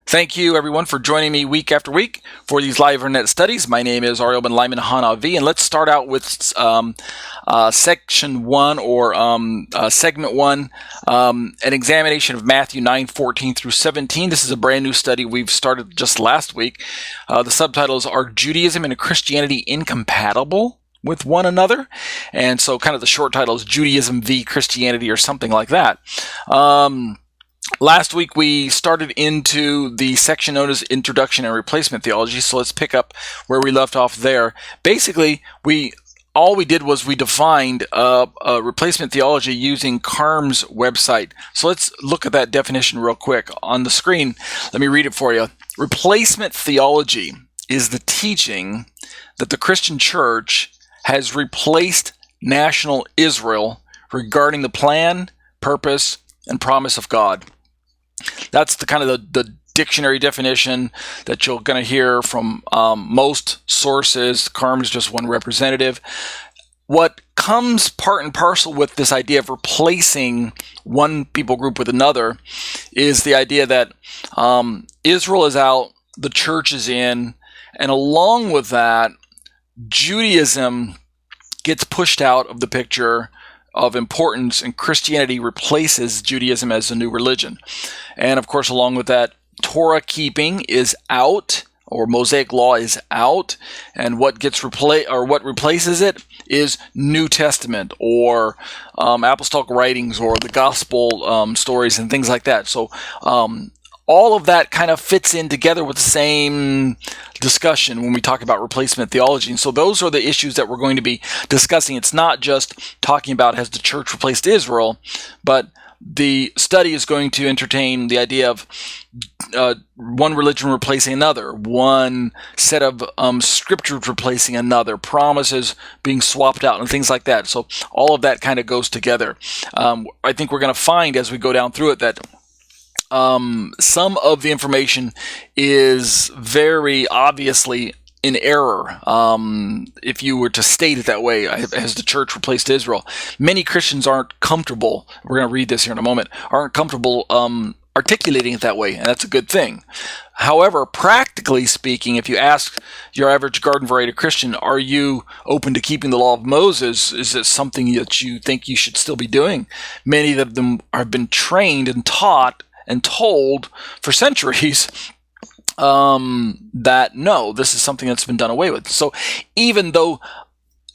Thank you, everyone, for joining me week after week for these live internet studies. My name is Ariel Ben Lyman Hanavi, and let's start out with section 1 or segment 1, an examination of Matthew 9:14 through 17. This is a brand new study we've started just last week. The subtitles are Judaism and Christianity Incompatible with One Another, and so kind of the short title is Judaism v. Christianity or something like that. Last week we started into the section known as Introduction and Replacement Theology, so let's pick up where we left off there. Basically, all we did was we defined replacement theology using Carm's website. So let's look at that definition real quick on the screen. Let me read it for you. Replacement theology is the teaching that the Christian church has replaced national Israel regarding the plan, purpose, and promise of God. That's the kind of the dictionary definition that you're going to hear from most sources. Carm is just one representative. What comes part and parcel with this idea of replacing one people group with another is the idea that Israel is out, the church is in, and along with that, Judaism gets pushed out of the picture of importance, and Christianity replaces Judaism as a new religion. And of course, along with that, Torah keeping is out, or Mosaic law is out, and what replaces it is New Testament or apostolic writings or the gospel stories and things like that. So all of that kind of fits in together with the same discussion when we talk about replacement theology. And so those are the issues that we're going to be discussing. It's not just talking about has the church replaced Israel, but the study is going to entertain the idea of one religion replacing another, one set of scriptures replacing another, promises being swapped out, and things like that. So all of that kind of goes together. I think we're going to find as we go down through it that some of the information is very obviously in error. If you were to state it that way, has the church replaced Israel? Many Christians aren't comfortable, we're going to read this here in a moment, aren't comfortable articulating it that way, and that's a good thing. However, practically speaking, if you ask your average garden variety Christian, are you open to keeping the law of Moses? Is it something that you think you should still be doing? Many of them have been trained and taught and told for centuries that no, this is something that's been done away with. So even though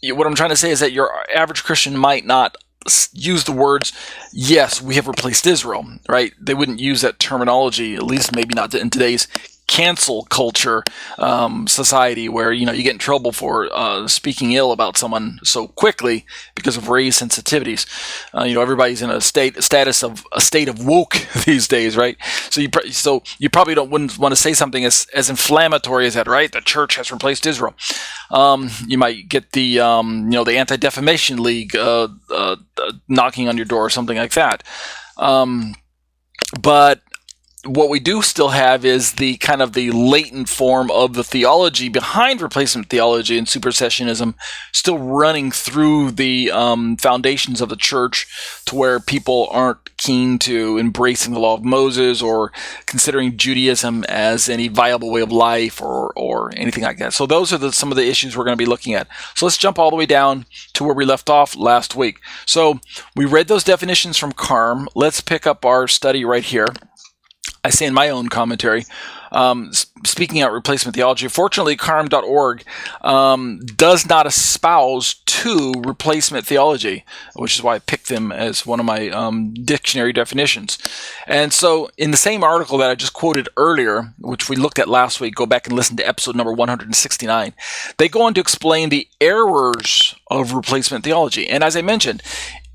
what I'm trying to say is that your average Christian might not use the words, yes, we have replaced Israel, right? They wouldn't use that terminology, at least maybe not in today's cancel culture society where you get in trouble for speaking ill about someone so quickly because of race sensitivities. Everybody's in a state of woke these days, right? So you probably wouldn't want to say something as inflammatory as that, right? The church has replaced Israel. You might get the the Anti-Defamation League knocking on your door or something like that. But what we do still have is the kind of the latent form of the theology behind replacement theology and supersessionism still running through the foundations of the church, to where people aren't keen to embracing the law of Moses or considering Judaism as any viable way of life or anything like that. So those are some of the issues we're going to be looking at. So let's jump all the way down to where we left off last week. So we read those definitions from Carm. Let's pick up our study right here. I say in my own commentary, speaking out replacement theology, fortunately, carm.org does not espouse to replacement theology, which is why I picked them as one of my dictionary definitions. And so in the same article that I just quoted earlier, which we looked at last week, go back and listen to episode number 169, they go on to explain the errors of replacement theology. And as I mentioned,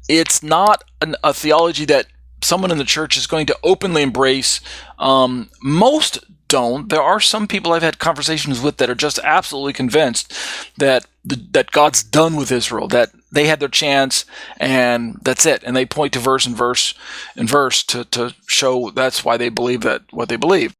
it's not a theology that someone in the church is going to openly embrace. Most don't. There are some people I've had conversations with that are just absolutely convinced that that God's done with Israel, that they had their chance and that's it. And they point to verse to show that's why they believe what they believe.